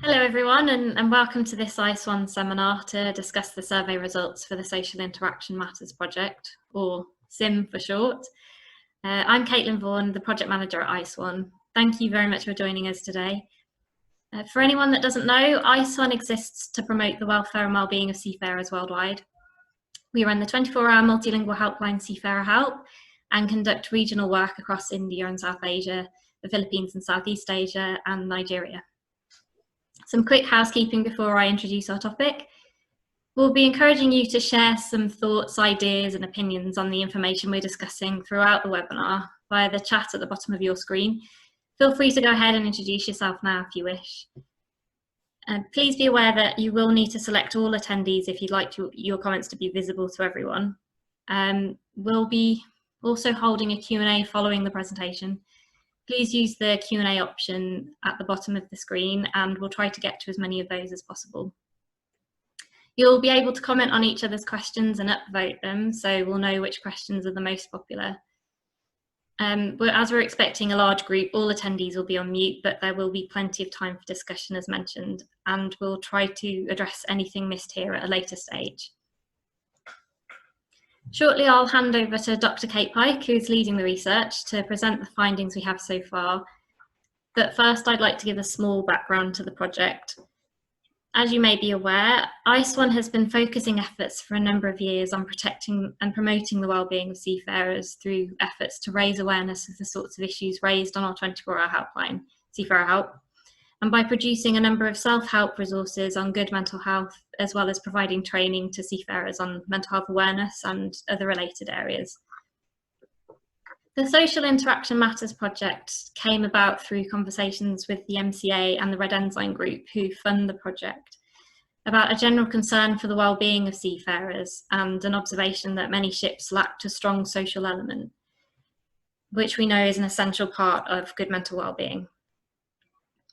Hello everyone and welcome to this ISWAN seminar to discuss the survey results for the Social Interaction Matters project, or SIM for short. I'm Caitlin Vaughan, the project manager at ISWAN. Thank you very much for joining us today. For anyone that doesn't know, ISWAN exists to promote the welfare and wellbeing of seafarers worldwide. We run the 24-hour multilingual helpline Seafarer Help and conduct regional work across India and South Asia, the Philippines and Southeast Asia, and Nigeria. Some quick housekeeping before I introduce our topic. We'll be encouraging you to share some thoughts, ideas and opinions on the information we're discussing throughout the webinar via the chat at the bottom of your screen. Feel free to go ahead and introduce yourself now if you wish. Please be aware that you will need to select all attendees if you'd like your comments to be visible to everyone. We'll be also holding a Q&A following the presentation. Please use the Q&A option at the bottom of the screen and we'll try to get to as many of those as possible. You'll be able to comment on each other's questions and upvote them, so we'll know which questions are the most popular. As we're expecting a large group, all attendees will be on mute, but there will be plenty of time for discussion as mentioned, and we'll try to address anything missed here at a later stage. Shortly, I'll hand over to Dr. Kate Pike, who's leading the research, to present the findings we have so far. But first, I'd like to give a small background to the project. As you may be aware, ISWAN has been focusing efforts for a number of years on protecting and promoting the wellbeing of seafarers through efforts to raise awareness of the sorts of issues raised on our 24-hour helpline, Seafarer Help, and by producing a number of self-help resources on good mental health, as well as providing training to seafarers on mental health awareness and other related areas. The Social Interaction Matters project came about through conversations with the MCA and the Red Ensign Group, who fund the project, about a general concern for the well-being of seafarers and an observation that many ships lacked a strong social element, which we know is an essential part of good mental well-being.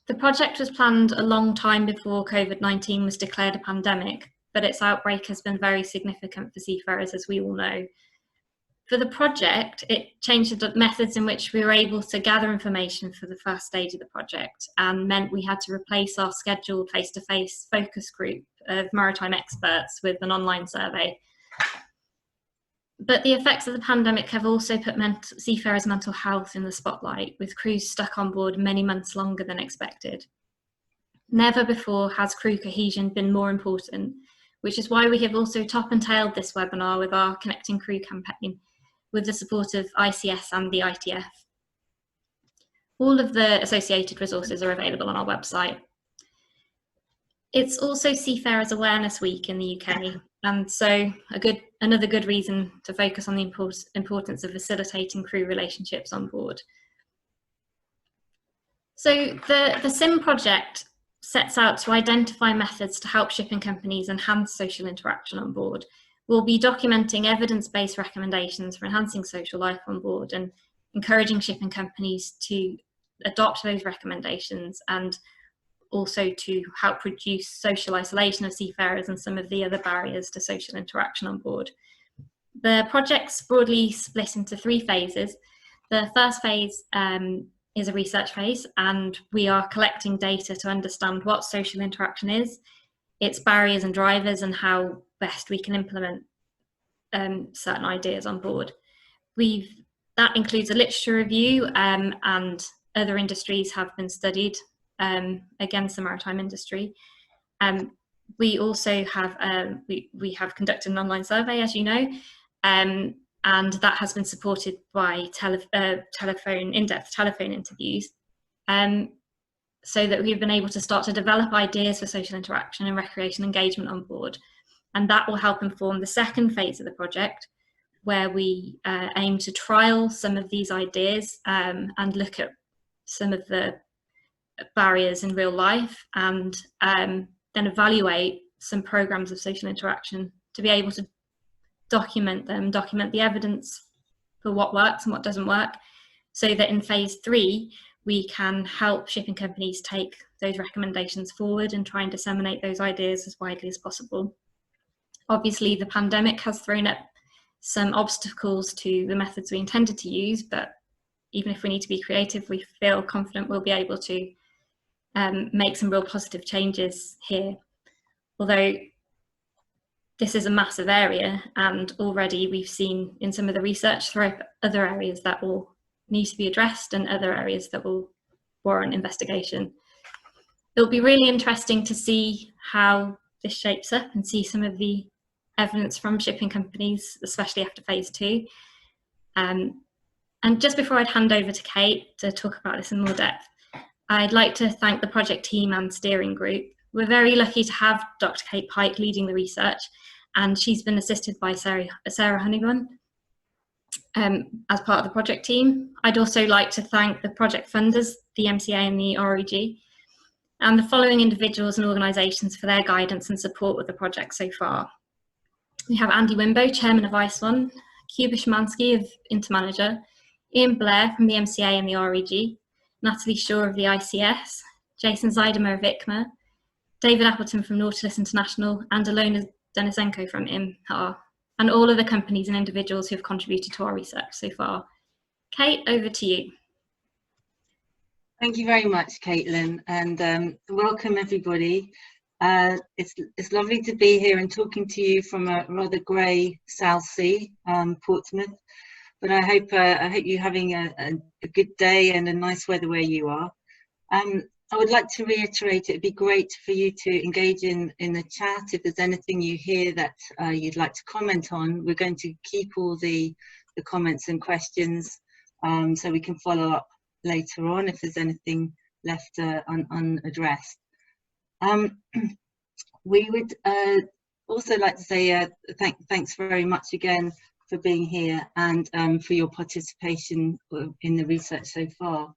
The project was planned a long time before COVID-19 was declared a pandemic, but its outbreak has been very significant for seafarers, as we all know. For the project, it changed the methods in which we were able to gather information for the first stage of the project, and meant we had to replace our scheduled face-to-face focus group of maritime experts with an online survey. But the effects of the pandemic have also put seafarers' mental health in the spotlight, with crews stuck on board many months longer than expected. Never before has crew cohesion been more important, which is why we have also top and tailed this webinar with our Connecting Crew campaign, with the support of ICS and the ITF. All of the associated resources are available on our website. It's also Seafarers Awareness Week in the UK, and so another good reason to focus on the importance of facilitating crew relationships on board. So the SIM project sets out to identify methods to help shipping companies enhance social interaction on board. We'll be documenting evidence-based recommendations for enhancing social life on board and encouraging shipping companies to adopt those recommendations, and also to help reduce social isolation of seafarers and some of the other barriers to social interaction on board. The project's broadly split into 3 phases. The first phase is a research phase, and we are collecting data to understand what social interaction is, its barriers and drivers, and how best we can implement certain ideas on board. That includes a literature review, and other industries have been studied against the maritime industry. We also have we have conducted an online survey, as you know, and that has been supported by in-depth telephone interviews, so that we've been able to start to develop ideas for social interaction and recreation engagement on board. And that will help inform the second phase of the project, where we aim to trial some of these ideas and look at some of the barriers in real life, and then evaluate some programs of social interaction to be able to document the evidence for what works and what doesn't work, so that in phase 3 we can help shipping companies take those recommendations forward and try and disseminate those ideas as widely as possible. Obviously, the pandemic has thrown up some obstacles to the methods we intended to use, but even if we need to be creative, we feel confident we'll be able to make some real positive changes here. Although this is a massive area, and already we've seen in some of the research there are other areas that will need to be addressed and other areas that will warrant investigation. It'll be really interesting to see how this shapes up and see some of the evidence from shipping companies, especially after phase 2. And just before I'd hand over to Kate to talk about this in more depth, I'd like to thank the project team and steering group. We're very lucky to have Dr. Kate Pike leading the research, and she's been assisted by Sarah Honeybun as part of the project team. I'd also like to thank the project funders, the MCA and the REG, and the following individuals and organisations for their guidance and support with the project so far. We have Andy Wimbo, Chairman of ISWAN, Cuba Szymanski of Intermanager, Ian Blair from the MCA and the REG, Natalie Shaw of the ICS, Jason Zeidemer of ICMA, David Appleton from Nautilus International, and Alona Denisenko from IMHAR, and all of the companies and individuals who have contributed to our research so far. Kate, over to you. Thank you very much, Caitlin, and welcome everybody. It's lovely to be here and talking to you from a rather grey South Sea, Portsmouth. But I hope you're having a good day and a nice weather where you are. I would like to reiterate, it'd be great for you to engage in the chat. If there's anything you hear that you'd like to comment on, we're going to keep all the comments and questions so we can follow up later on if there's anything left unaddressed. We would also like to say thanks very much again for being here and for your participation in the research so far.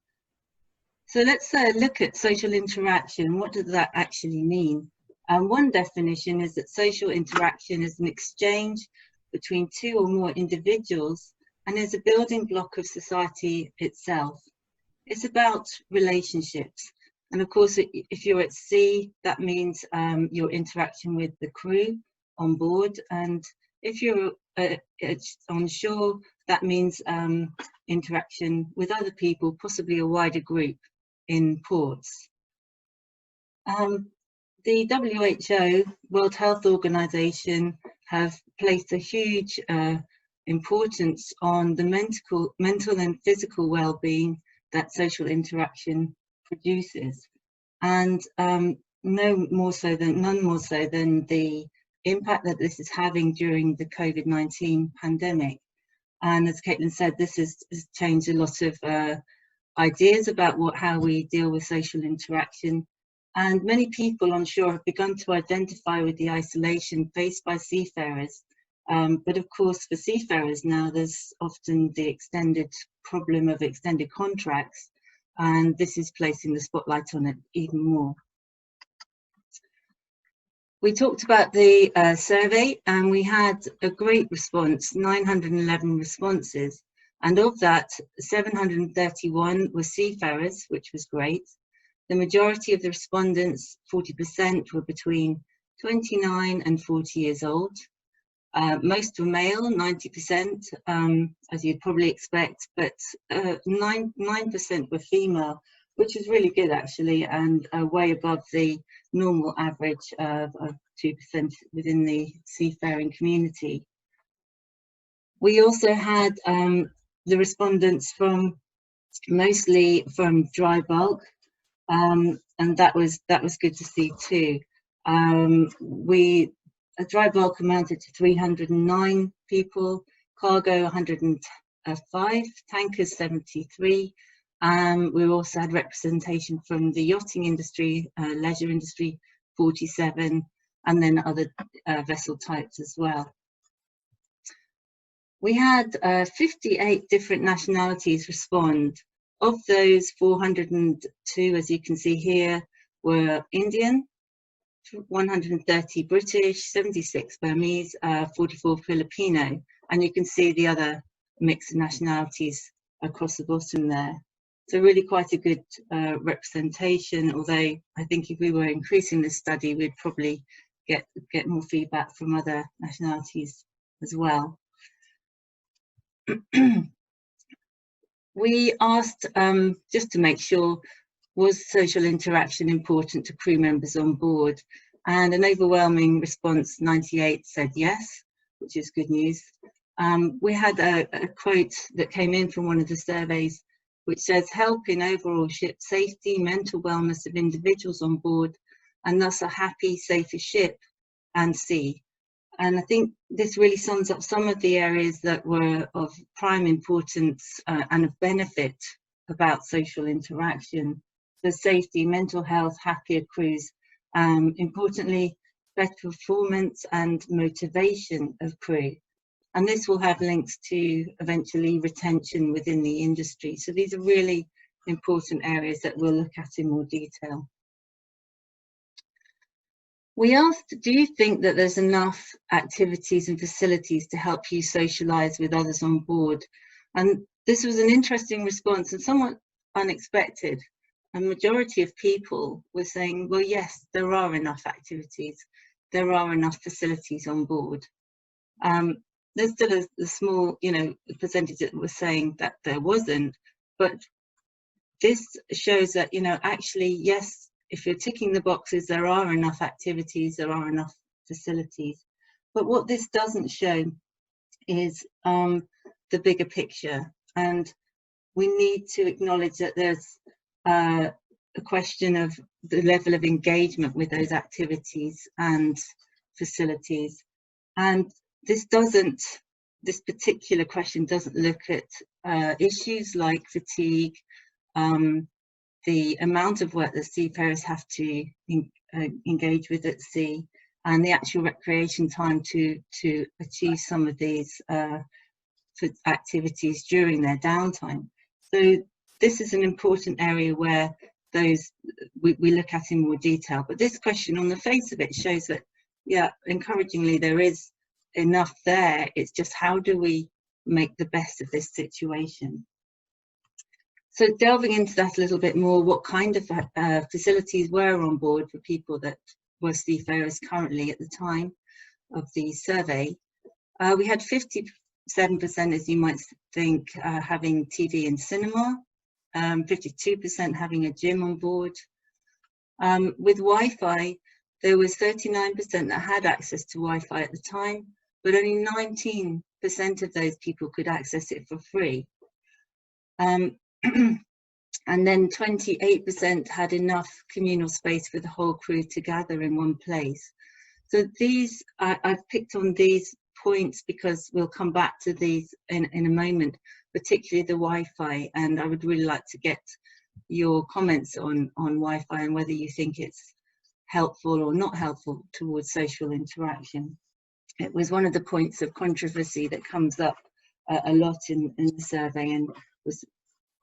So let's look at social interaction. What does that actually mean? One definition is that social interaction is an exchange between two or more individuals and is a building block of society itself. It's about relationships. And of course, if you're at sea, that means your interaction with the crew on board. And if you're on shore, that means interaction with other people, possibly a wider group in ports. The WHO, World Health Organization, have placed a huge importance on the mental and physical well-being that social interaction produces, and none more so than the impact that this is having during the COVID-19 pandemic. And as Caitlin said, this has changed a lot of ideas about how we deal with social interaction, and many people on shore have begun to identify with the isolation faced by seafarers. But of course, for seafarers now, there's often the extended problem of extended contracts, and this is placing the spotlight on it even more. We talked about the survey, and we had a great response, 911 responses, and of that, 731 were seafarers, which was great. The majority of the respondents, 40%, were between 29 and 40 years old. Most were male, 90%, as you'd probably expect, but 9% were female, which is really good actually, and way above the normal average of 2% within the seafaring community. We also had the respondents mostly from dry bulk, and that was good to see too. Dry bulk amounted to 309 people, cargo 105, tankers 73. We also had representation from the yachting industry, leisure industry 47, and then other vessel types as well. We had 58 different nationalities respond. Of those, 402, as you can see here, were Indian, 130 British, 76 Burmese, 44 Filipino, and you can see the other mix of nationalities across the bottom there. So really quite a good representation, although I think if we were increasing this study, we'd probably get more feedback from other nationalities as well. We asked, just to make sure, was social interaction important to crew members on board? And an overwhelming response, 98, said yes, which is good news. We had a quote that came in from one of the surveys, which says, help in overall ship safety, mental wellness of individuals on board, and thus a happy, safer ship and sea. And I think this really sums up some of the areas that were of prime importance and of benefit about social interaction. So safety, mental health, happier crews, importantly, better performance and motivation of crew. And this will have links to eventually retention within the industry. So these are really important areas that we'll look at in more detail. We asked, do you think that there's enough activities and facilities to help you socialise with others on board? And this was an interesting response and somewhat unexpected. A majority of people were saying, well, yes, there are enough activities. There are enough facilities on board. There's still a small, percentage that was saying that there wasn't, but this shows that, actually, yes, if you're ticking the boxes, there are enough activities, there are enough facilities. But what this doesn't show is the bigger picture. And we need to acknowledge that there's a question of the level of engagement with those activities and facilities. And this particular question doesn't look at issues like fatigue, the amount of work that seafarers have to engage with at sea, and the actual recreation time to achieve some of these activities during their downtime. So this is an important area where we look at in more detail. But this question on the face of it shows that, yeah, encouragingly, there is enough there. It's just how do we make the best of this situation? So delving into that a little bit more, what kind of facilities were on board for people that were seafarers currently at the time of the survey? We had 57%, as you might think, having TV and cinema, 52% having a gym on board. With Wi-Fi, there was 39% that had access to Wi-Fi at the time, but only 19% of those people could access it for free. And then 28% had enough communal space for the whole crew to gather in one place. So these, I've picked on these points because we'll come back to these in a moment, particularly the Wi-Fi, and I would really like to get your comments on Wi-Fi and whether you think it's helpful or not helpful towards social interaction. It was one of the points of controversy that comes up a lot in the survey and was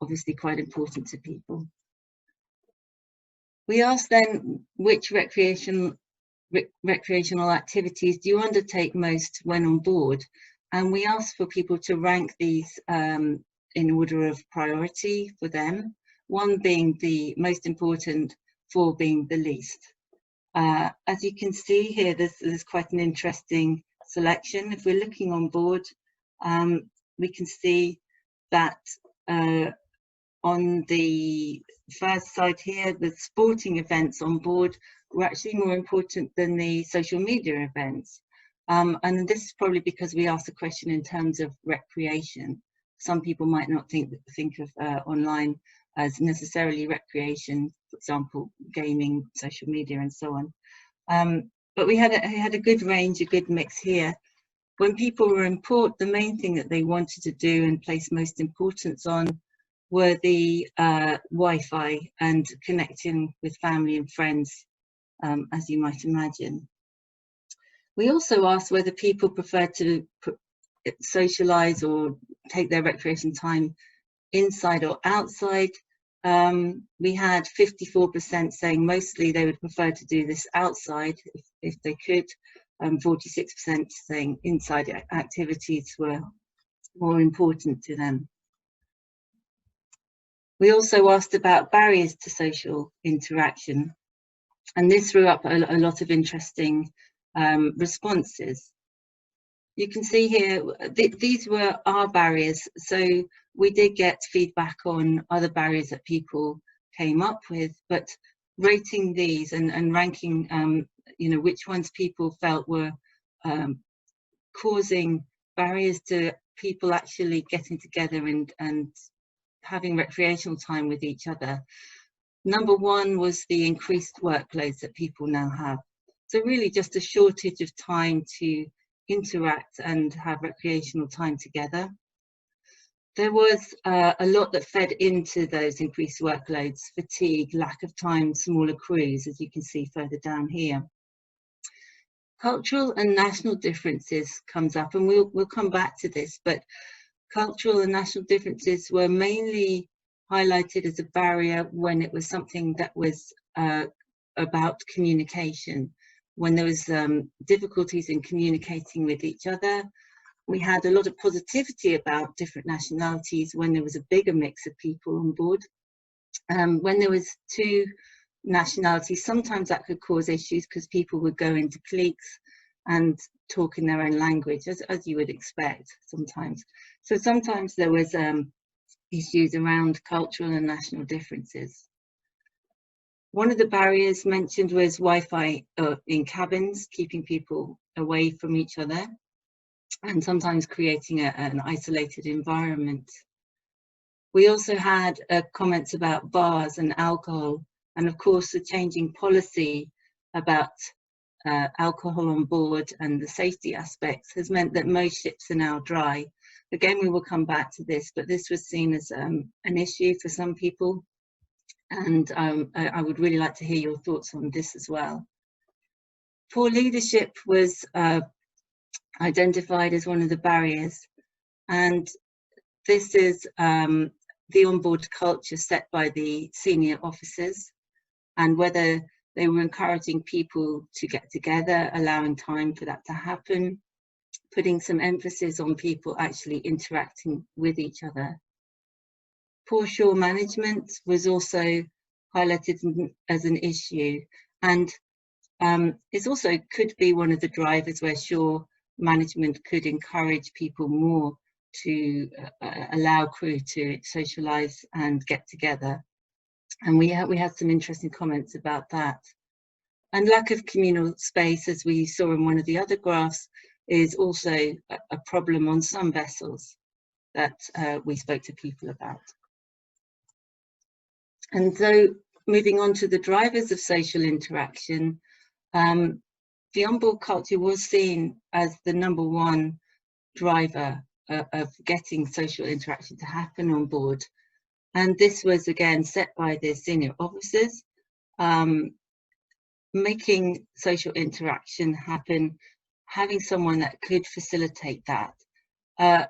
obviously quite important to people. We asked then, which recreational activities do you undertake most when on board? And we asked for people to rank these in order of priority for them, 1 being the most important, 4 being the least. As you can see here, there's quite an interesting selection. If we're looking on board, we can see that on the first side here, the sporting events on board were actually more important than the social media events. And this is probably because we asked the question in terms of recreation. Some people might not think of online as necessarily recreation, for example, gaming, social media, and so on. But we had a good range, a good mix here. When people were in port, the main thing that they wanted to do and place most importance on were the Wi-Fi and connecting with family and friends, as you might imagine. We also asked whether people prefer to socialise or take their recreation time inside or outside. We had 54% saying mostly they would prefer to do this outside if they could, 46% saying inside activities were more important to them. We also asked about barriers to social interaction, and this threw up a lot of interesting responses. You can see here, these were our barriers, so we did get feedback on other barriers that people came up with, but rating these and ranking, you know, which ones people felt were causing barriers to people actually getting together and having recreational time with each other. Number one was the increased workloads that people now have. So really just a shortage of time to interact and have recreational time together. There was a lot that fed into those increased workloads: fatigue, lack of time, smaller crews, as you can see further down here. Cultural and national differences comes up, and we'll come back to this, but cultural and national differences were mainly highlighted as a barrier when it was something that was about communication, when there was difficulties in communicating with each other. We had a lot of positivity about different nationalities when there was a bigger mix of people on board. When there was two nationalities, sometimes that could cause issues because people would go into cliques and talk in their own language, as you would expect sometimes. So sometimes there was issues around cultural and national differences. One of the barriers mentioned was Wi-Fi in cabins, keeping people away from each other and sometimes creating an isolated environment. We also had comments about bars and alcohol, and of course the changing policy about alcohol on board and the safety aspects has meant that most ships are now dry. Again, we will come back to this, but this was seen as an issue for some people, and I would really like to hear your thoughts on this as well. Poor leadership was identified as one of the barriers, and this is the onboard culture set by the senior officers, and whether they were encouraging people to get together, allowing time for that to happen, putting some emphasis on people actually interacting with each other. Poor shore management was also highlighted as an issue, and it also could be one of the drivers where shore management could encourage people more to allow crew to socialize and get together. And we had some interesting comments about that. And lack of communal space, as we saw in one of the other graphs, is also a problem on some vessels that we spoke to people about. And so moving on to the drivers of social interaction, the onboard culture was seen as the #1 driver of getting social interaction to happen on board. And this was again set by the senior officers, making social interaction happen, having someone that could facilitate that.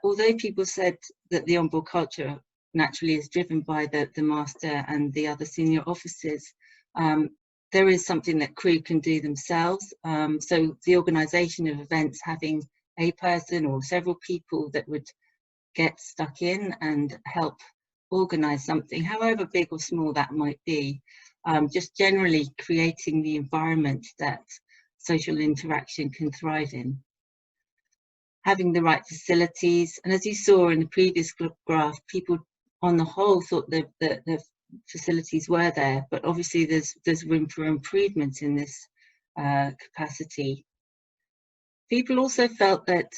Although people said that the onboard culture naturally is driven by the master and the other senior officers, there is something that crew can do themselves. So the organisation of events, having a person or several people that would get stuck in and help organise something, however big or small that might be, just generally creating the environment that social interaction can thrive in. Having the right facilities, and as you saw in the previous graph, people on the whole thought that the facilities were there, but obviously there's room for improvement in this capacity. People also felt that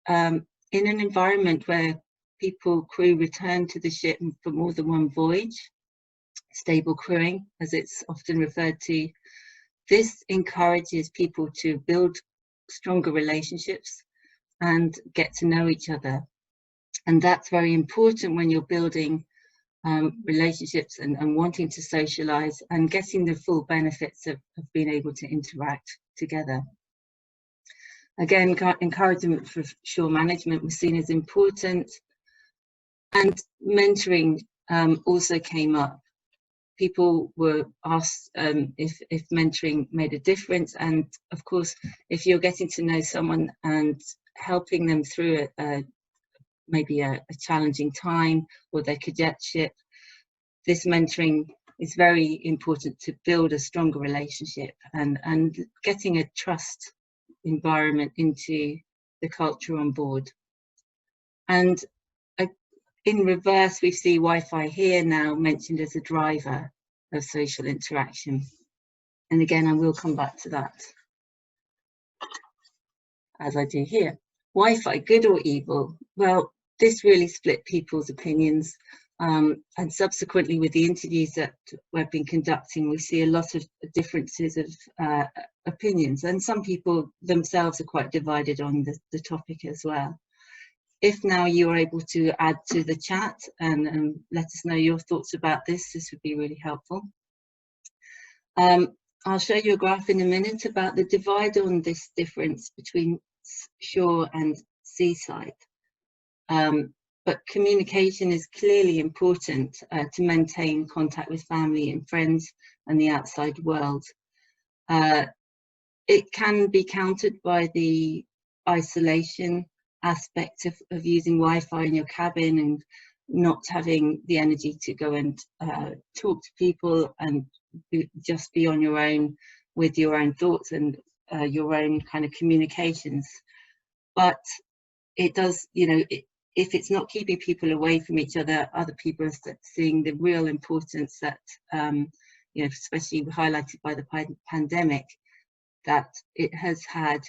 in an environment where crew return to the ship for more than one voyage, stable crewing as it's often referred to, this encourages people to build stronger relationships and get to know each other. And that's very important when you're building relationships and wanting to socialize and getting the full benefits of being able to interact together. Again, encouragement for shore management was seen as important, and mentoring also came up. People were asked if mentoring made a difference, and of course, if you're getting to know someone and helping them through maybe a challenging time or their cadetship, this mentoring is very important to build a stronger relationship and getting a trust environment into the culture on board. And in reverse, we see Wi-Fi here now mentioned as a driver. of social interaction. And again, I will come back to that, as I do here. Wi-Fi, good or evil? Well, this really split people's opinions. And subsequently, with the interviews that we've been conducting, we see a lot of differences of opinions. And some people themselves are quite divided on the topic as well. If now you're able to add to the chat and let us know your thoughts about this, this would be really helpful. I'll show you a graph in a minute about the divide on this difference between shore and seaside. But communication is clearly important to maintain contact with family and friends and the outside world. It can be countered by the isolation aspect of using Wi-Fi in your cabin and not having the energy to go and talk to people and just be on your own with your own thoughts and your own kind of communications. But it does, you know, if it's not keeping people away from each other, other people are seeing the real importance that, you know, especially highlighted by the pandemic, that it has had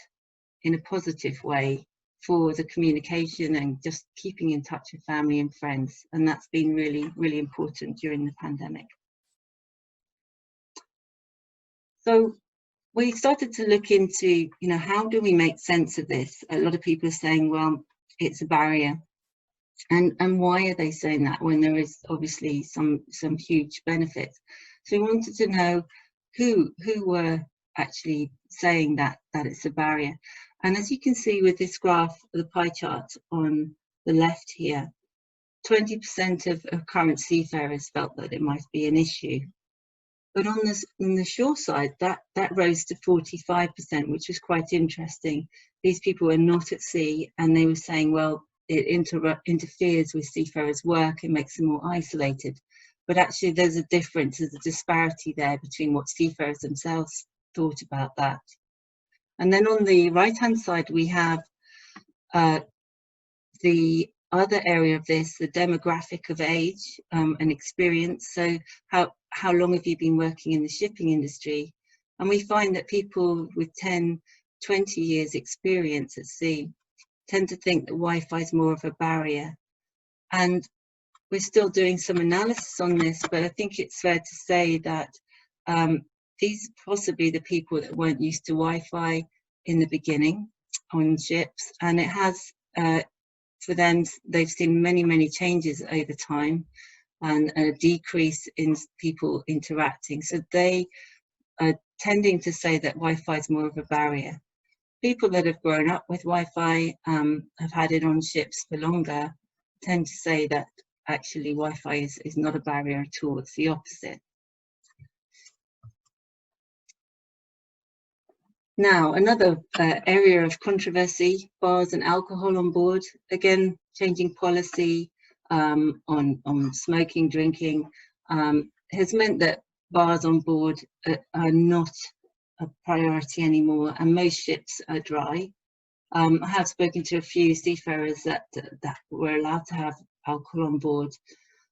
in a positive way for the communication and just keeping in touch with family and friends. And that's been really, really important during the pandemic. So we started to look into, you know, how do we make sense of this? A lot of people are saying, well, it's a barrier. And why are they saying that when there is obviously some huge benefits? So we wanted to know who were actually saying that it's a barrier. And as you can see with this graph, the pie chart on the left here, 20% of current seafarers felt that it might be an issue. But on the shore side, that rose to 45%, which was quite interesting. These people were not at sea, and they were saying, well, it interferes with seafarers' work and makes them more isolated. But actually, there's a difference, there's a disparity there between what seafarers themselves thought about that. And then on the right-hand side, we have the other area of this, the demographic of age and experience. So how long have you been working in the shipping industry? And we find that people with 10, 20 years experience at sea tend to think that Wi-Fi is more of a barrier. And we're still doing some analysis on this, but I think it's fair to say that these are possibly the people that weren't used to Wi-Fi in the beginning on ships, and it has, for them, they've seen many changes over time and a decrease in people interacting. So they are tending to say that Wi-Fi is more of a barrier. People that have grown up with Wi-Fi, have had it on ships for longer, tend to say that actually Wi-Fi is not a barrier at all, it's the opposite. Now, another area of controversy, bars and alcohol on board. Again, changing policy on smoking, drinking, has meant that bars on board are not a priority anymore, and most ships are dry. I have spoken to a few seafarers that were allowed to have alcohol on board,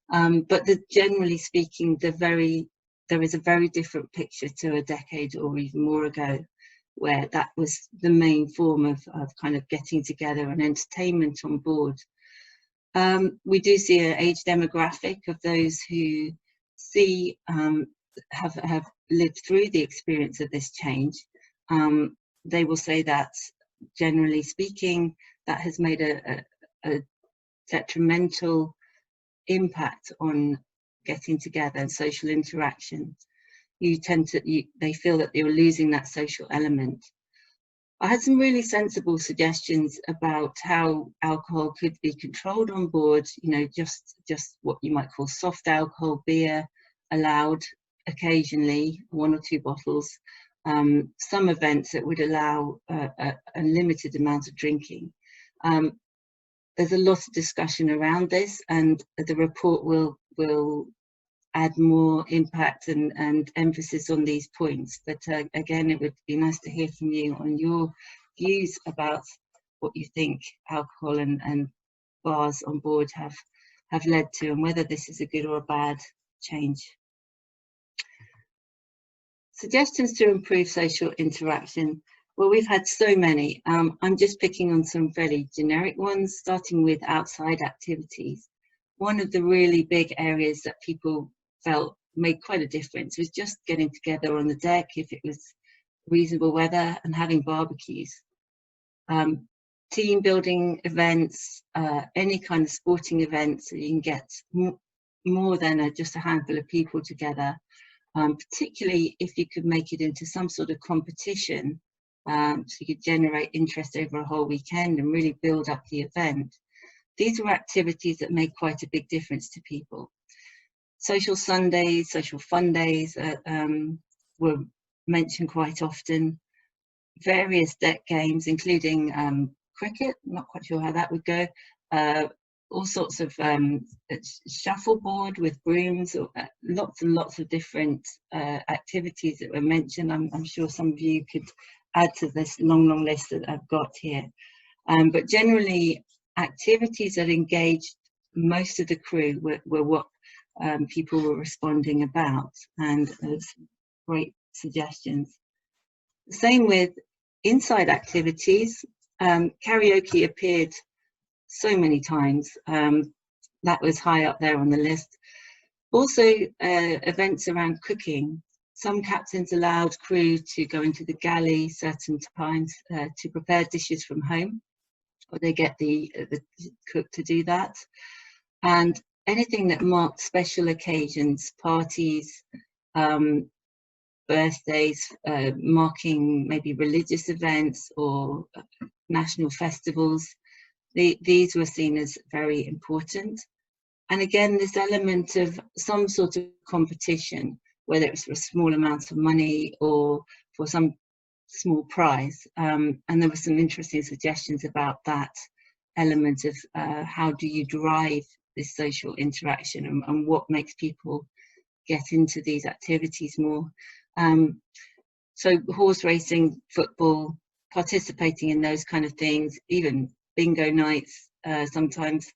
but generally speaking, there is a very different picture to a decade or even more ago, where that was the main form of kind of getting together and entertainment on board. We do see an age demographic of those who see, have lived through the experience of this change. They will say that, generally speaking, that has made a detrimental impact on getting together and social interaction. They feel that you're losing that social element. I had some really sensible suggestions about how alcohol could be controlled on board, you know, just what you might call soft alcohol, beer allowed occasionally, 1 or 2 bottles, some events that would allow a limited amount of drinking. There's a lot of discussion around this, and the report will add more impact and emphasis on these points. But again, it would be nice to hear from you on your views about what you think alcohol and bars on board have led to, and whether this is a good or a bad change. Suggestions to improve social interaction. Well, we've had so many. I'm just picking on some fairly generic ones, starting with outside activities. One of the really big areas that people felt made quite a difference was just getting together on the deck if it was reasonable weather and having barbecues. Team building events, any kind of sporting events, so you can get more than just a handful of people together, particularly if you could make it into some sort of competition, so you could generate interest over a whole weekend and really build up the event. These were activities that made quite a big difference to people. Social Sundays, social fun days were mentioned quite often. Various deck games, including cricket, not quite sure how that would go. All sorts of shuffleboard with brooms, lots and lots of different activities that were mentioned. I'm sure some of you could add to this long list that I've got here. But generally, activities that engaged most of the crew were what people were responding about, and great suggestions. Same with inside activities. Karaoke appeared so many times. That was high up there on the list. Also, events around cooking. Some captains allowed crew to go into the galley certain times to prepare dishes from home, or they get the cook to do that. And anything that marked special occasions, parties, birthdays, marking maybe religious events or national festivals, these were seen as very important. And again, this element of some sort of competition, whether it's for a small amount of money or for some small prize. And there were some interesting suggestions about that element of how do you drive this social interaction and what makes people get into these activities more. So horse racing, football, participating in those kind of things, even bingo nights, sometimes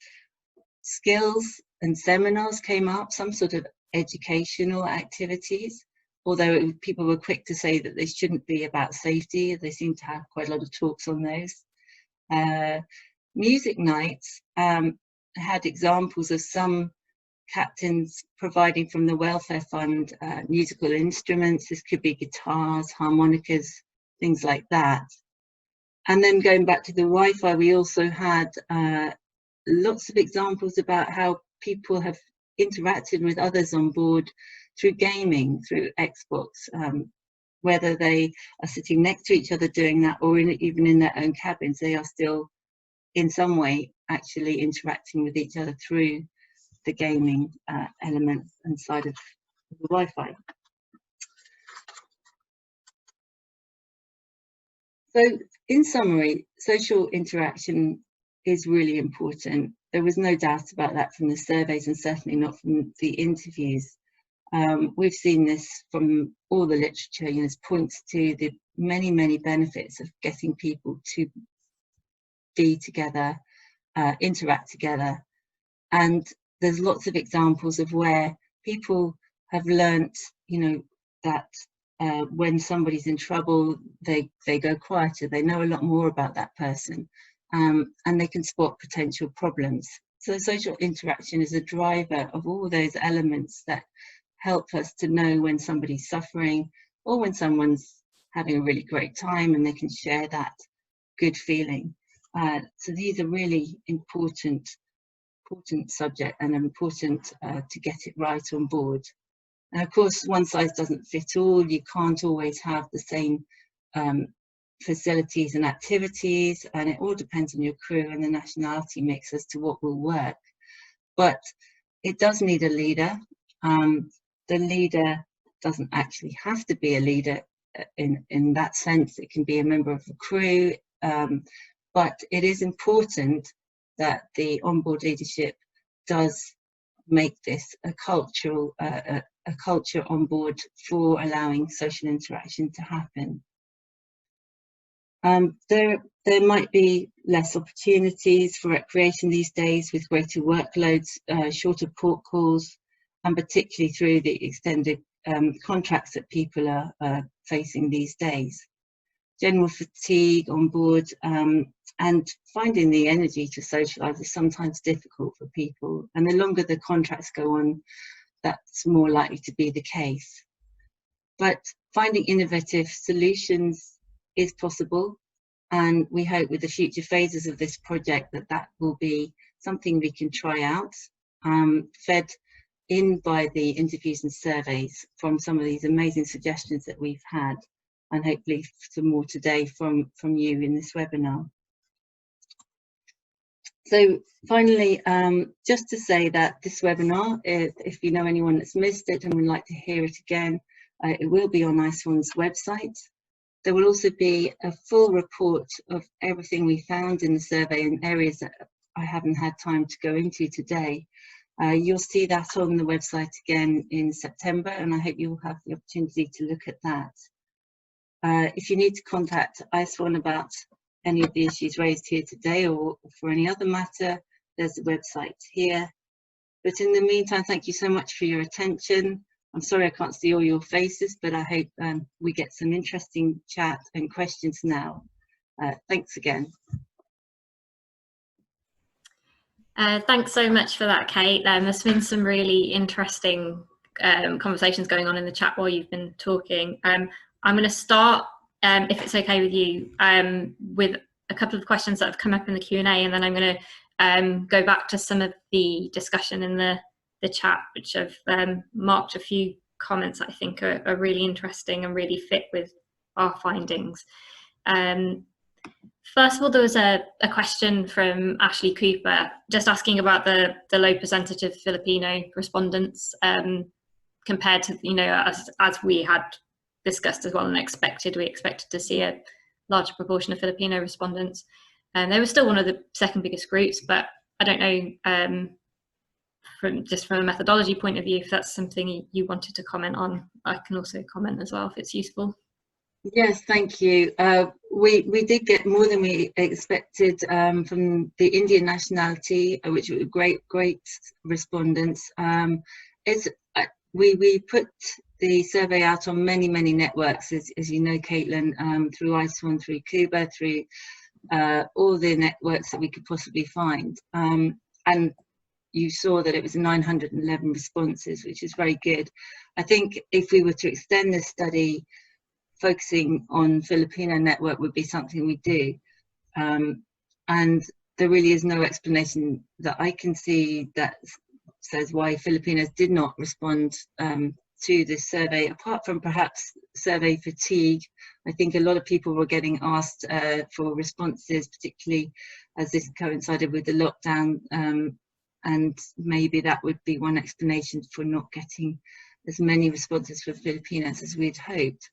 skills and seminars came up, some sort of educational activities, although people were quick to say that they shouldn't be about safety. They seem to have quite a lot of talks on those. Music nights had examples of some captains providing from the welfare fund musical instruments. This could be guitars, harmonicas, things like that. And then going back to the Wi-Fi, we also had lots of examples about how people have interacted with others on board through gaming, through Xbox, whether they are sitting next to each other doing that or even in their own cabins, they are still in some way actually interacting with each other through the gaming element and side of the Wi-Fi. So in summary, social interaction is really important. There was no doubt about that from the surveys and certainly not from the interviews. We've seen this from all the literature, this points to the many benefits of getting people to be together, interact together. And there's lots of examples of where people have learnt, that when somebody's in trouble, they go quieter, they know a lot more about that person, and they can spot potential problems. So social interaction is a driver of all those elements that help us to know when somebody's suffering or when someone's having a really great time and they can share that good feeling. So these are really important subject and important to get it right on board. And of course, one size doesn't fit all. You can't always have the same facilities and activities, and it all depends on your crew and the nationality mix as to what will work. But it does need a leader. The leader doesn't actually have to be a leader in that sense. It can be a member of the crew, but it is important that the onboard leadership does make this a culture on board for allowing social interaction to happen. There might be less opportunities for recreation these days with greater workloads, shorter port calls, and particularly through the extended contracts that people are facing these days. General fatigue on board, and finding the energy to socialise is sometimes difficult for people, and the longer the contracts go on, that's more likely to be the case. But finding innovative solutions is possible, and we hope with the future phases of this project that will be something we can try out, fed in by the interviews and surveys from some of these amazing suggestions that we've had, and hopefully some more today from you in this webinar. So finally, just to say that this webinar, if you know anyone that's missed it and would like to hear it again, it will be on ISWAN's website. There will also be a full report of everything we found in the survey in areas that I haven't had time to go into today. You'll see that on the website again in September, and I hope you'll have the opportunity to look at that. If you need to contact ISWAN about any of the issues raised here today or for any other matter, there's the website here. But in the meantime, thank you so much for your attention. I'm sorry I can't see all your faces, but I hope we get some interesting chat and questions now. Thanks again. Thanks so much for that, Kate. There's been some really interesting conversations going on in the chat while you've been talking. I'm going to start, if it's okay with you, with a couple of questions that have come up in the Q&A, and then I'm going to go back to some of the discussion in the chat, which have marked a few comments that I think are really interesting and really fit with our findings. First of all, there was a question from Ashley Cooper just asking about the low percentage of Filipino respondents compared to, you know, as we had discussed as well and expected. We expected to see a larger proportion of Filipino respondents, and they were still one of the second biggest groups, but I don't know, from a methodology point of view, if that's something you wanted to comment on. I can also comment as well if it's useful. Yes, thank you. We did get more than we expected from the Indian Nationality, which were great respondents. We put the survey out on many networks, as you know, Caitlin, through ISWAN, through Cuba, through all the networks that we could possibly find. And you saw that it was 911 responses, which is very good. I think if we were to extend this study, focusing on Filipino network would be something we do. And there really is no explanation that I can see that says why Filipinos did not respond to this survey, apart from perhaps survey fatigue. I think a lot of people were getting asked for responses, particularly as this coincided with the lockdown, and maybe that would be one explanation for not getting as many responses for Filipinos as we'd hoped.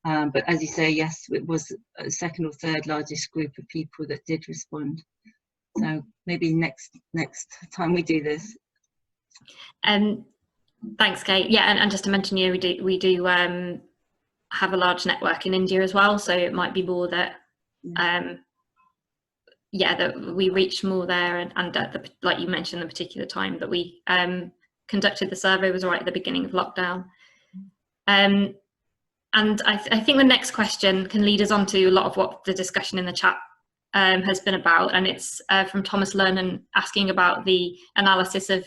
But as you say, yes, it was a second or third largest group of people that did respond. So maybe next time we do this. Thanks, Kate. Yeah, and just to mention, you know, we do have a large network in India as well, so it might be more that that we reach more there, and at the, like you mentioned, the particular time that we conducted the survey was right at the beginning of lockdown. And I think the next question can lead us on to a lot of what the discussion in the chat has been about, and it's from Thomas Lernan asking about the analysis of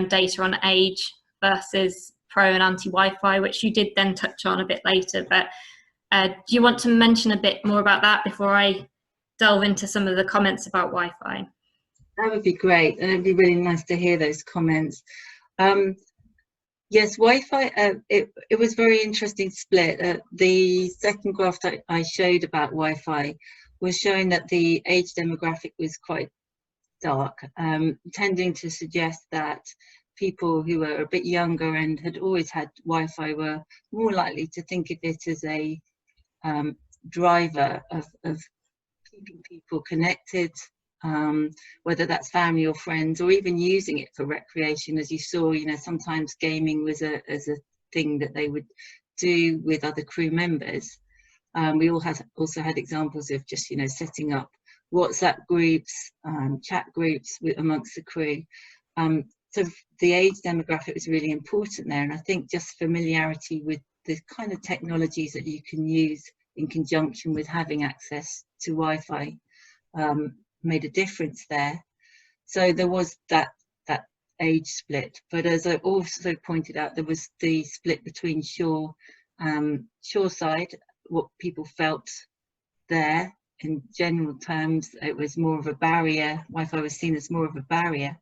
data on age versus pro and anti-Wi-Fi, which you did then touch on a bit later, but do you want to mention a bit more about that before I delve into some of the comments about Wi-Fi? That would be great, and it'd be really nice to hear those comments. Yes, Wi-Fi, it was very interesting split. The second graph that I showed about Wi-Fi was showing that the age demographic was quite dark, tending to suggest that people who were a bit younger and had always had Wi-Fi were more likely to think of it as a driver of keeping people connected, whether that's family or friends, or even using it for recreation. As you saw, you know, sometimes gaming was a thing that they would do with other crew members. We also had examples of just, you know, setting up WhatsApp groups, chat groups amongst the crew. so the age demographic was really important there, and I think just familiarity with the kind of technologies that you can use in conjunction with having access to Wi-Fi made a difference there. So there was that age split, but as I also pointed out, there was the split between shoreside, what people felt there. In general terms, it was more of a barrier. Wi-Fi was seen as more of a barrier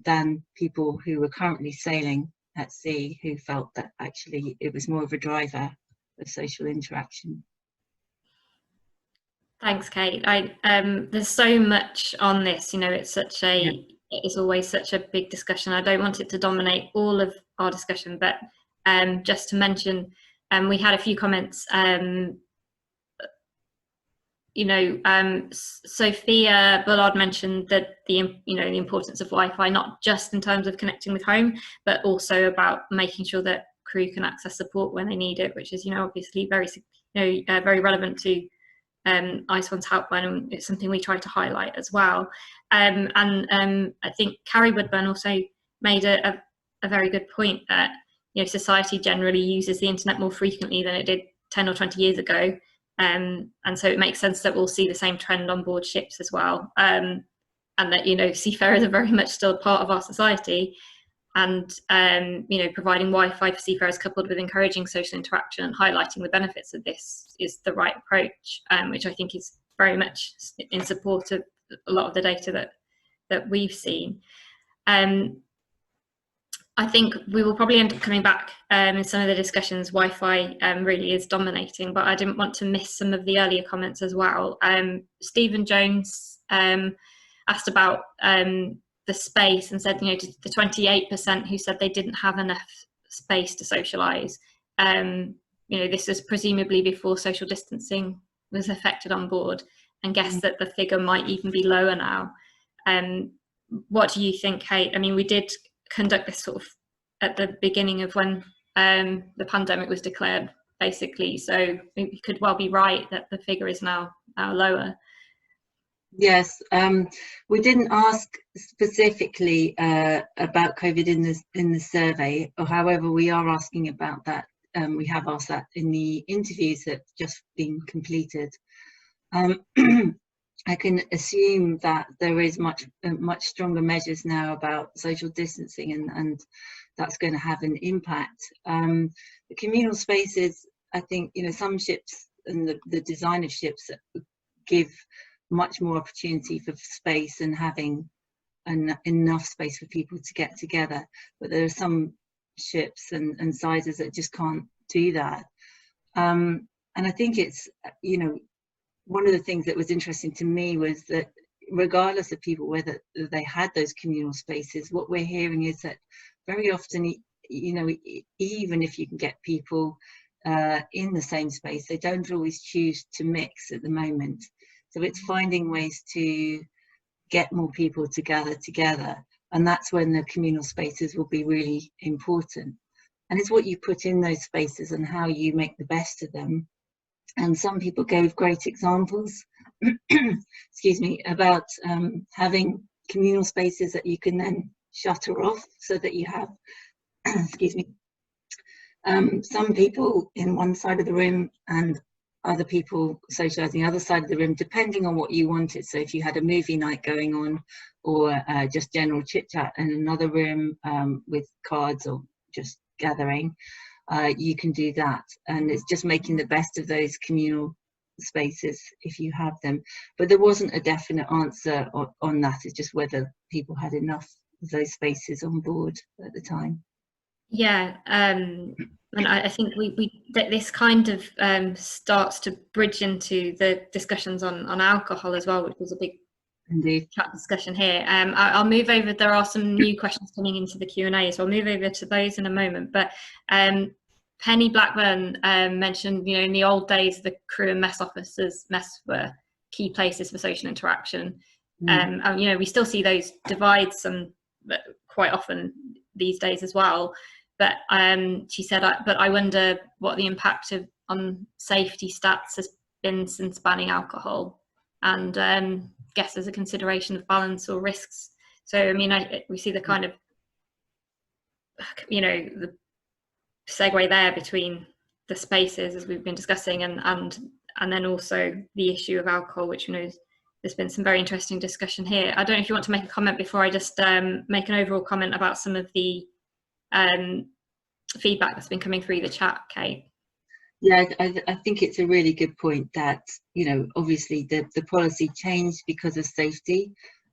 than people who were currently sailing at sea, who felt that actually it was more of a driver of social interaction. Thanks, Kate. There's so much on this, you know, it's always such a big discussion. I don't want it to dominate all of our discussion, but just to mention, we had a few comments. Sophia Bullard mentioned that the importance of Wi-Fi, not just in terms of connecting with home, but also about making sure that crew can access support when they need it, which is, obviously very relevant to ISWAN's helpline, and it's something we try to highlight as well. I think Carrie Woodburn also made a very good point that society generally uses the internet more frequently than it did 10 or 20 years ago, and so it makes sense that we'll see the same trend on board ships as well, and that seafarers are very much still part of our society, and providing Wi-Fi for seafarers coupled with encouraging social interaction and highlighting the benefits of this is the right approach, which I think is very much in support of a lot of the data that we've seen. I think we will probably end up coming back in some of the discussions. Wi-Fi really is dominating, but I didn't want to miss some of the earlier comments as well. Stephen Jones asked about the space and said, the 28% who said they didn't have enough space to socialise. This was presumably before social distancing was affected on board, and guess that the figure might even be lower now. What do you think, Kate? I mean, we did conduct this sort of at the beginning of when the pandemic was declared, basically, so we could well be right that the figure is now lower. Yes, we didn't ask specifically about COVID in the survey, or however we are asking about that. We have asked that in the interviews that just been completed. I can assume that there is much stronger measures now about social distancing, and that's going to have an impact. The communal spaces, I think, some ships and the design of ships give much more opportunity for space and having enough space for people to get together, but there are some ships and sizes that just can't do that. And I think it's, one of the things that was interesting to me was that regardless of people whether they had those communal spaces, what we're hearing is that very often, even if you can get people in the same space, they don't always choose to mix at the moment. So it's finding ways to get more people to gather together, and that's when the communal spaces will be really important. And it's what you put in those spaces and how you make the best of them. And some people gave great examples, excuse me, about having communal spaces that you can then shutter off so that you have, excuse me, some people in one side of the room and other people socialising the other side of the room, depending on what you wanted. So if you had a movie night going on, or just general chit chat in another room with cards or just gathering, you can do that. And it's just making the best of those communal spaces if you have them. But there wasn't a definite answer on that. It's just whether people had enough of those spaces on board at the time. Yeah, and I think that this kind of starts to bridge into the discussions on alcohol as well, which was a big chat discussion here. I'll move over. There are some new questions coming into the Q&A, so I'll move over to those in a moment. But Penny Blackburn mentioned, in the old days, the crew and mess officers' mess were key places for social interaction. And, we still see those divides quite often these days as well. But she said, but I wonder what the impact on safety stats has been since banning alcohol, and guess as a consideration of balance or risks. So, I mean, we see the kind of you know, the segue there between the spaces as we've been discussing, and then also the issue of alcohol, which, you know, there's been some very interesting discussion here. I don't know if you want to make a comment before I just make an overall comment about some of the feedback that's been coming through the chat, Kate. Yeah, I think it's a really good point that, you know, obviously the policy changed because of safety.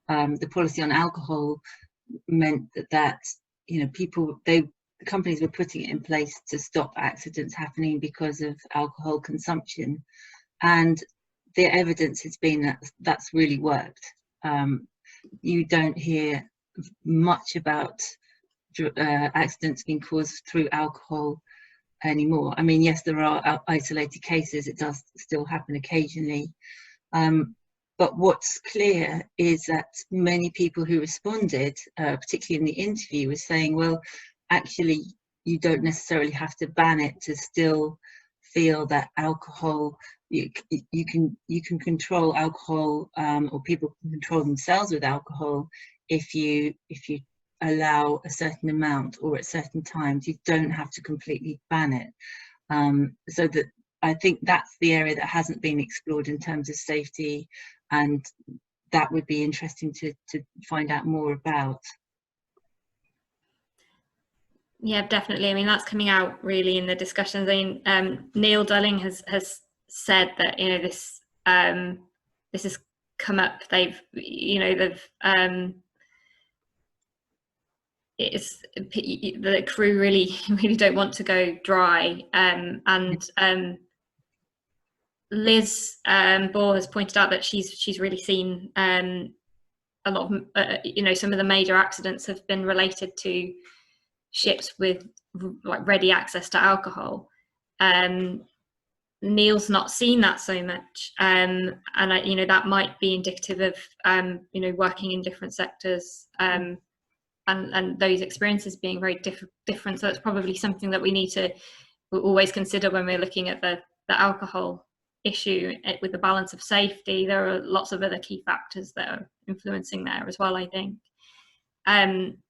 The policy on alcohol meant that you know, companies were putting it in place to stop accidents happening because of alcohol consumption, and the evidence has been that that's really worked. You don't hear much about accidents being caused through alcohol anymore. I mean, yes, there are isolated cases, it does still happen occasionally, but what's clear is that many people who responded, particularly in the interview, were saying, well, actually, you don't necessarily have to ban it to still feel that alcohol, you can control alcohol, or people can control themselves with alcohol if you allow a certain amount or at certain times. You don't have to completely ban it. So that I think that's the area that hasn't been explored in terms of safety, and that would be interesting to find out more about. Yeah, definitely. I mean, that's coming out really in the discussions. I mean, Neil Dulling has said that, you know, this has come up. It's the crew really don't want to go dry, and Liz Bohr has pointed out that she's really seen a lot of you know, some of the major accidents have been related to ships with like ready access to alcohol. Neil's not seen that so much, and you know, that might be indicative of you know, working in different sectors, and those experiences being very different. So it's probably something that we need to always consider when we're looking at the alcohol issue with the balance of safety. There are lots of other key factors that are influencing there as well, I think. I'm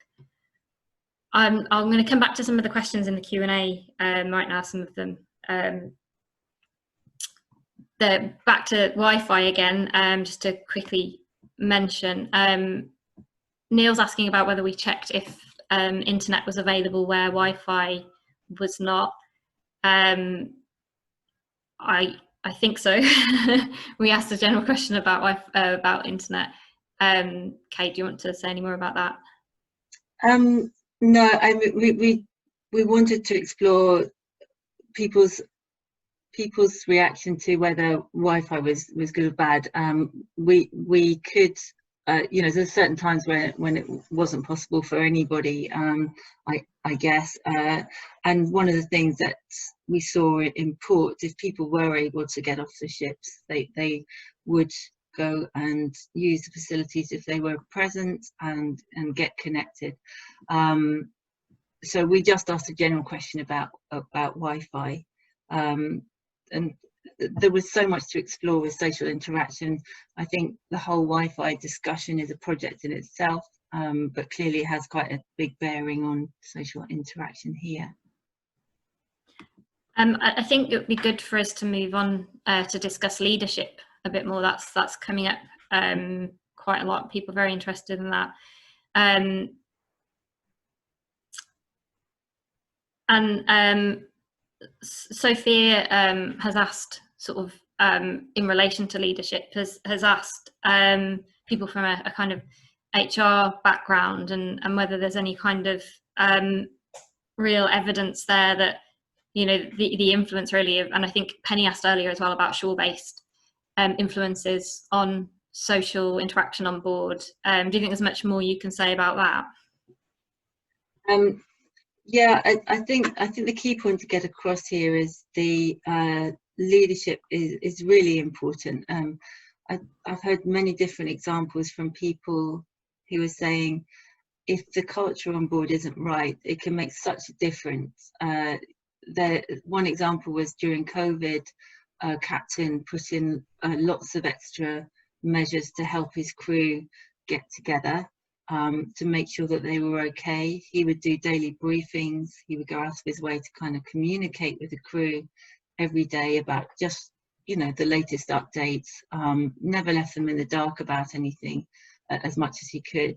going to come back to some of the questions in the Q&A right now, some of them. Back to Wi-Fi again, just to quickly mention. Neil's asking about whether we checked if internet was available where Wi-Fi was not. I think so. We asked a general question about internet. Kate, do you want to say any more about that? No, I mean, we wanted to explore people's reaction to whether Wi-Fi was good or bad. We could, you know, there's certain times when it wasn't possible for anybody, I guess, and one of the things that we saw in ports, if people were able to get off the ships, they would go and use the facilities if they were present and get connected. So we just asked a general question about Wi-Fi, and there was so much to explore with social interaction. I think the whole Wi-Fi discussion is a project in itself, but clearly it has quite a big bearing on social interaction here. I think it would be good for us to move on to discuss leadership a bit more. That's coming up quite a lot. People are very interested in that. Sophia has asked, sort of in relation to leadership, has asked people from a kind of HR background and whether there's any kind of real evidence there that, you know, the influence really of, and I think Penny asked earlier as well about shore-based influences on social interaction on board. Do you think there's much more you can say about that? Yeah, I think the key point to get across here is the leadership is really important. I've heard many different examples from people who are saying if the culture on board isn't right, it can make such a difference. One example was during COVID, captain put in lots of extra measures to help his crew get together. to make sure that they were okay. He would do daily briefings. He would go out of his way to kind of communicate with the crew every day about just, you know, the latest updates. Never left them in the dark about anything, as much as he could.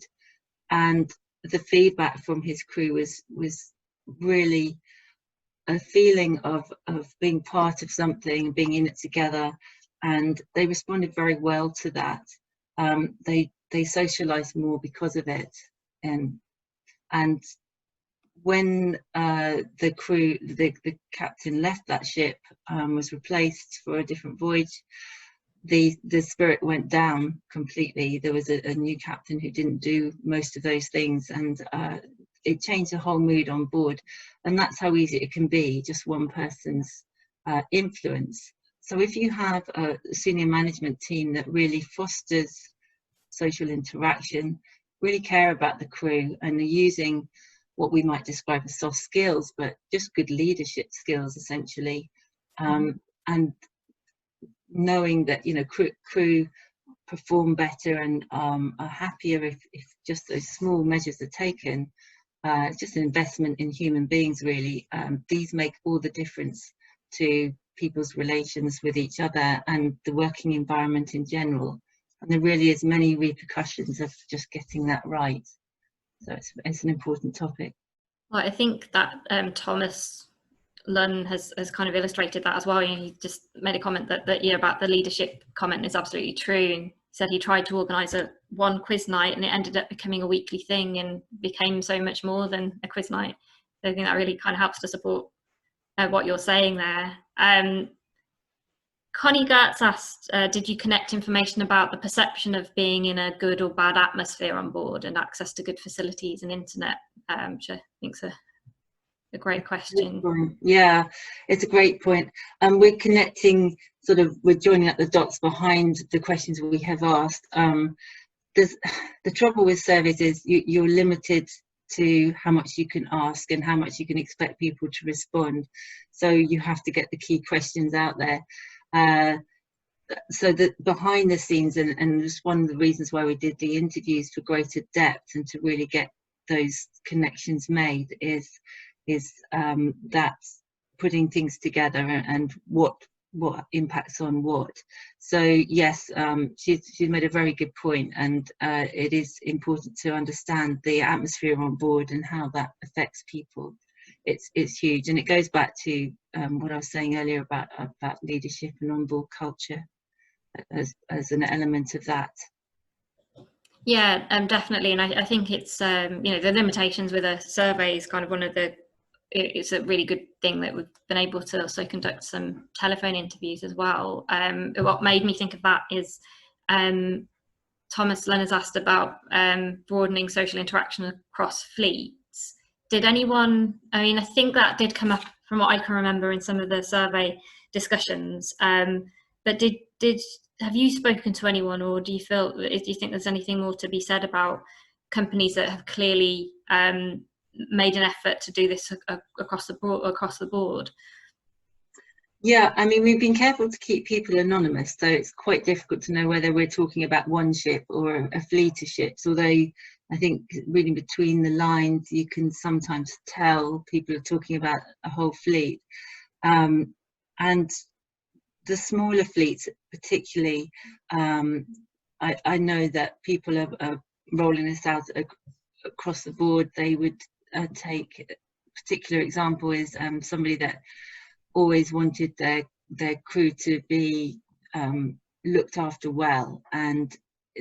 And the feedback from his crew was really a feeling of being part of something, being in it together, and they responded very well to that. They socialized more because of it, and when the crew, the captain left that ship, was replaced for a different voyage, the spirit went down completely. There was a new captain who didn't do most of those things, and it changed the whole mood on board. And that's how easy it can be, just one person's influence. So if you have a senior management team that really fosters social interaction, really care about the crew, and are using what we might describe as soft skills, but just good leadership skills essentially, and knowing that, you know, crew perform better and are happier if just those small measures are taken. It's just an investment in human beings, really. These make all the difference to people's relations with each other and the working environment in general. And there really is many repercussions of just getting that right. So it's an important topic. Well, I think that Thomas Lunn has kind of illustrated that as well. He just made a comment that yeah, about the leadership comment is absolutely true. And he said he tried to organise one quiz night, and it ended up becoming a weekly thing and became so much more than a quiz night. So I think that really kind of helps to support what you're saying there. Connie Gertz asked, did you connect information about the perception of being in a good or bad atmosphere on board and access to good facilities and internet? Which I think's a great question. Yeah, it's a great point. We're connecting, we're joining up the dots behind the questions we have asked. The trouble with surveys is you're limited to how much you can ask and how much you can expect people to respond. So you have to get the key questions out there. So that behind the scenes, and just one of the reasons why we did the interviews for greater depth and to really get those connections made is that putting things together and what impacts on what. So yes, she's made a very good point, and it is important to understand the atmosphere on board and how that affects people. It's huge, and it goes back to what I was saying earlier about leadership and onboard culture as an element of that. Yeah, definitely, and I think it's you know, the limitations with a survey is kind of one of the. It's a really good thing that we've been able to also conduct some telephone interviews as well. What made me think of that is Thomas Lenn has asked about broadening social interaction across fleets. Did anyone, I mean, I think that did come up from what I can remember in some of the survey discussions, but have you spoken to anyone, or do you think there's anything more to be said about companies that have clearly made an effort to do this across the board? Yeah, I mean, we've been careful to keep people anonymous, so it's quite difficult to know whether we're talking about one ship or a fleet of ships, although I think reading between the lines you can sometimes tell people are talking about a whole fleet. And the smaller fleets particularly, I know that people are rolling this out across the board. They would take a particular example is somebody that always wanted their crew to be looked after well, and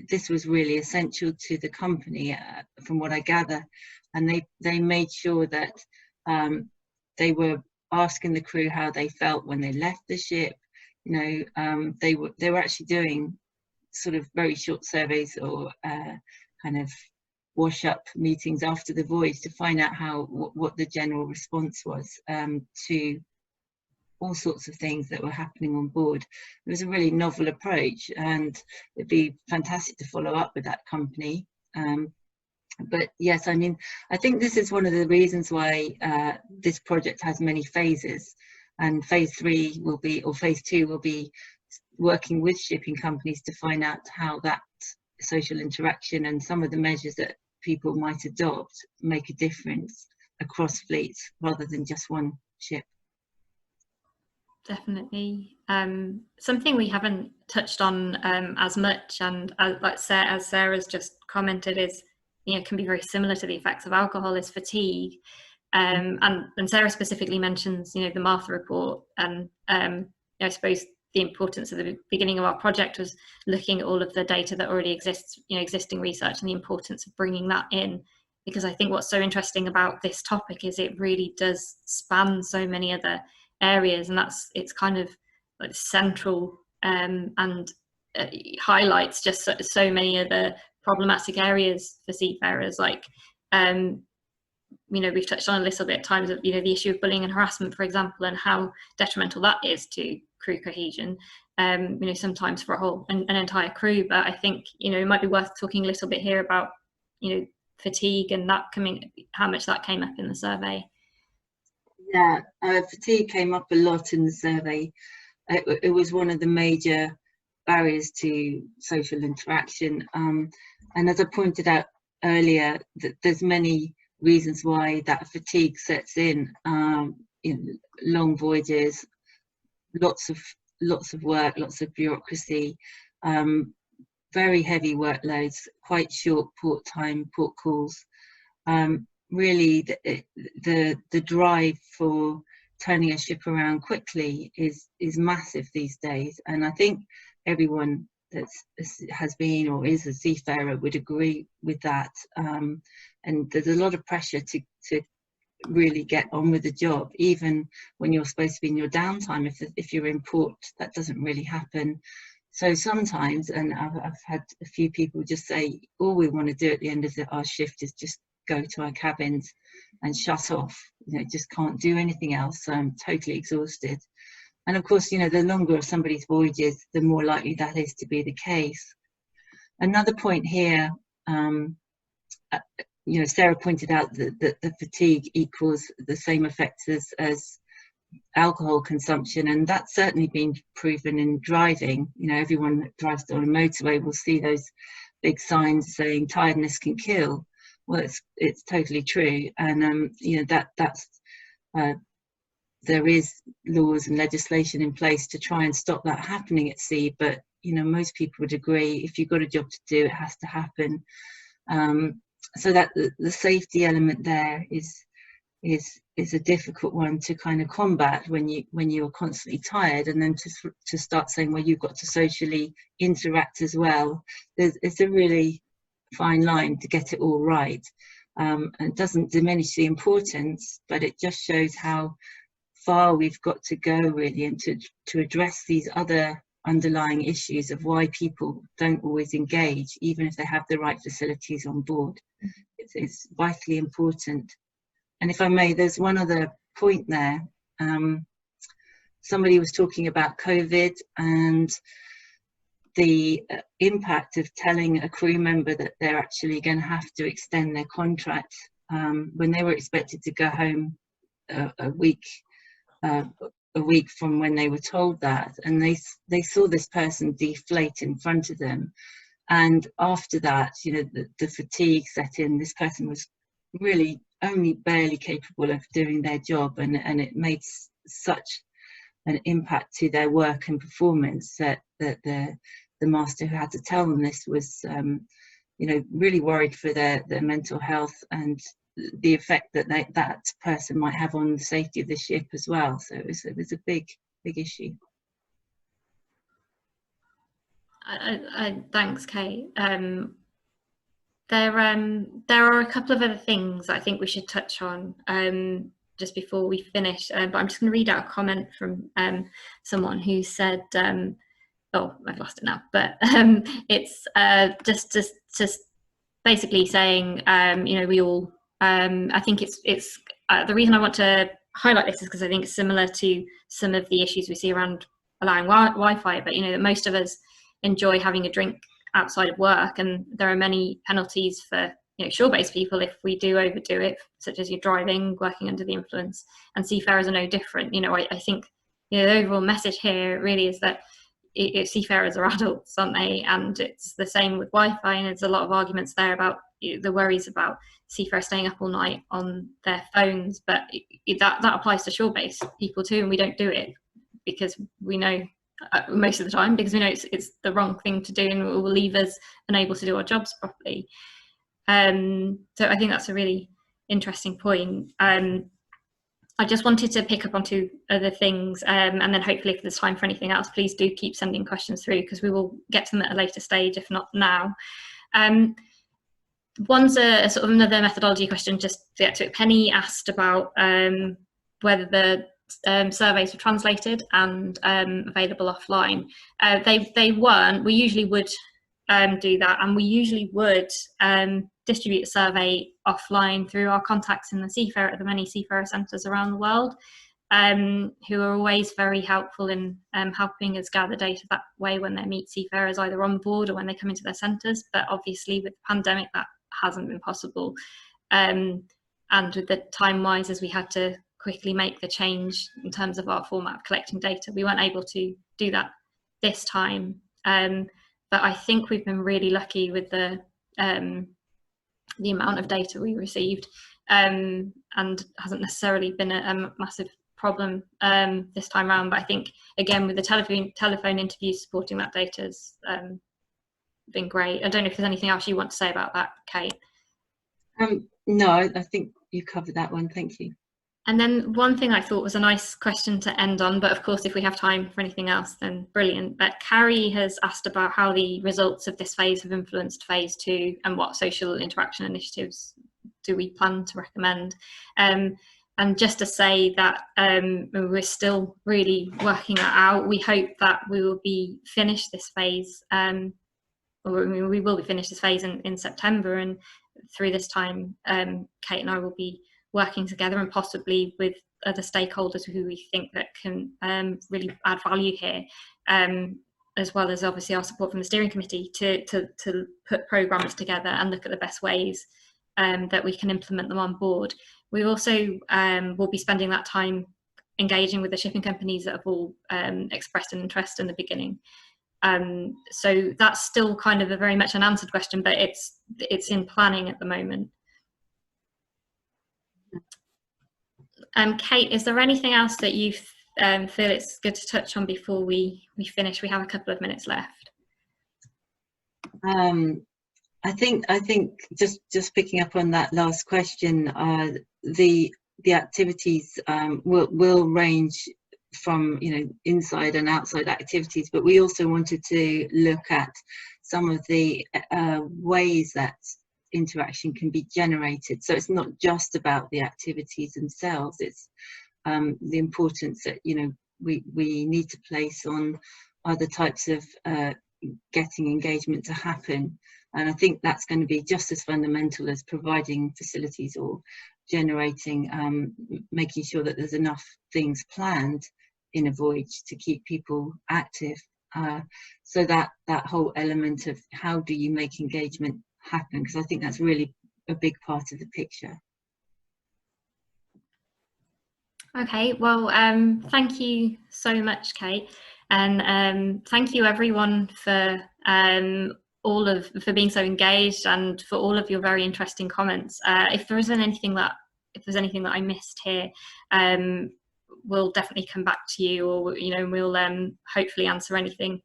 this was really essential to the company, from what I gather, and they made sure that they were asking the crew how they felt when they left the ship. You know, they were actually doing sort of very short surveys or kind of wash up meetings after the voyage to find out what the general response was to all sorts of things that were happening on board. It was a really novel approach, and it'd be fantastic to follow up with that company. But yes, I mean, I think this is one of the reasons why this project has many phases, and phase 3 will be, or phase 2 will be, working with shipping companies to find out how that social interaction and some of the measures that people might adopt make a difference across fleets rather than just one ship. Definitely. Something we haven't touched on as much, and as Sarah's just commented, is, can be very similar to the effects of alcohol, is fatigue. And Sarah specifically mentions, the Martha report, and I suppose the importance at the beginning of our project was looking at all of the data that already exists, existing research, and the importance of bringing that in, because I think what's so interesting about this topic is it really does span so many other areas, and it's kind of like central, and highlights just so many other problematic areas for seafarers, like we've touched on a little bit at times of the issue of bullying and harassment, for example, and how detrimental that is to crew cohesion, sometimes for an entire crew. But I think it might be worth talking a little bit here about fatigue, and how much that came up in the survey. Yeah, fatigue came up a lot in the survey. It was one of the major barriers to social interaction, and as I pointed out earlier, that there's many reasons why that fatigue sets in. Long voyages, lots of work, lots of bureaucracy, very heavy workloads, quite short port calls. Really, the drive for turning a ship around quickly is massive these days, and I think everyone that has been or is a seafarer would agree with that. And there's a lot of pressure to really get on with the job, even when you're supposed to be in your downtime. If you're in port, that doesn't really happen. So sometimes, and I've had a few people just say, all we want to do at the end of our shift is just go to our cabins and shut off. Just can't do anything else. So I'm totally exhausted. And of course, the longer somebody's voyage is, the more likely that is to be the case. Another point here, Sarah pointed out that the fatigue equals the same effects as alcohol consumption, and that's certainly been proven in driving. Everyone that drives on a motorway will see those big signs saying tiredness can kill. Well, it's totally true, and there is laws and legislation in place to try and stop that happening at sea, but most people would agree, if you've got a job to do, it has to happen. So that the safety element there is a difficult one to kind of combat when you're constantly tired, and then to start saying, well, you've got to socially interact as well. It's a really fine line to get it all right, and it doesn't diminish the importance, but it just shows how far we've got to go, really, and to address these other underlying issues of why people don't always engage, even if they have the right facilities on board. It's vitally important. And if I may, there's one other point there. Somebody was talking about COVID and the impact of telling a crew member that they're actually going to have to extend their contract when they were expected to go home a week from when they were told that, and they saw this person deflate in front of them, and after that, the fatigue set in. This person was really only barely capable of doing their job, and it made such an impact to their work and performance that the master who had to tell them this was really worried for their mental health and the effect that that person might have on the safety of the ship as well. So it was a big issue. Thanks, Kate. There are a couple of other things I think we should touch on just before we finish, but I'm just going to read out a comment from someone who said, oh, I've lost it now, but it's just basically saying, we all, I think it's the reason I want to highlight this is because I think it's similar to some of the issues we see around allowing Wi-Fi, but that most of us enjoy having a drink outside of work, and there are many penalties for shore-based people if we do overdo it, such as you're driving, working under the influence, and seafarers are no different. I think the overall message here really is that seafarers are adults, aren't they? And it's the same with Wi-Fi, and there's a lot of arguments there about the worries about seafarers staying up all night on their phones, but that applies to shore-based people too, and we don't do it because we know most of the time, because we know it's the wrong thing to do, and it will leave us unable to do our jobs properly. So I think that's a really interesting point. I just wanted to pick up on two other things, and then hopefully if there's time for anything else, please do keep sending questions through, because we will get to them at a later stage, if not now. One's a sort of another methodology question, just to get to it. Penny asked about whether the surveys were translated and available offline. They weren't. We usually would do that, and we usually would distribute a survey offline through our contacts in the many seafarer centres around the world, who are always very helpful in helping us gather data that way when they meet seafarers either on board or when they come into their centres. But obviously with the pandemic that hasn't been possible, and with the time wise, as we had to quickly make the change in terms of our format of collecting data, we weren't able to do that this time. But I think we've been really lucky with the amount of data we received, and hasn't necessarily been a massive problem this time around. But I think, again, with the telephone interviews supporting that data has been great. I don't know if there's anything else you want to say about that, Kate. No, I think you covered that one. Thank you. And then one thing I thought was a nice question to end on, but of course, if we have time for anything else, then brilliant. But Carrie has asked about how the results of this phase have influenced phase 2, and what social interaction initiatives do we plan to recommend. And just to say that we're still really working that out. We hope that we will be finished this phase, we will be finished this phase in September, and through this time, Kate and I will be working together, and possibly with other stakeholders who we think that can really add value here, as well as obviously our support from the steering committee to put programmes together and look at the best ways that we can implement them on board. We also will be spending that time engaging with the shipping companies that have all expressed an interest in the beginning. So that's still kind of a very much unanswered question, but it's in planning at the moment. Kate, is there anything else that you feel it's good to touch on before we finish? We have a couple of minutes left. I think just picking up on that last question, the activities will range from inside and outside activities, but we also wanted to look at some of the ways that interaction can be generated. So it's not just about the activities themselves, it's the importance that we need to place on other types of getting engagement to happen. And I think that's going to be just as fundamental as providing facilities or generating, making sure that there's enough things planned in a voyage to keep people active. So that whole element of how do you make engagement happen, because I think that's really a big part of the picture. Okay, well, thank you so much, Kate, and thank you everyone for for being so engaged and for all of your very interesting comments. If there's anything that I missed here, we'll definitely come back to you, or we'll hopefully answer anything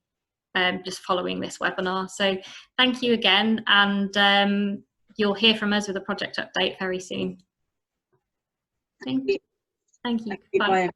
just following this webinar. So thank you again, and you'll hear from us with a project update very soon. Thank you. Thank you. Bye.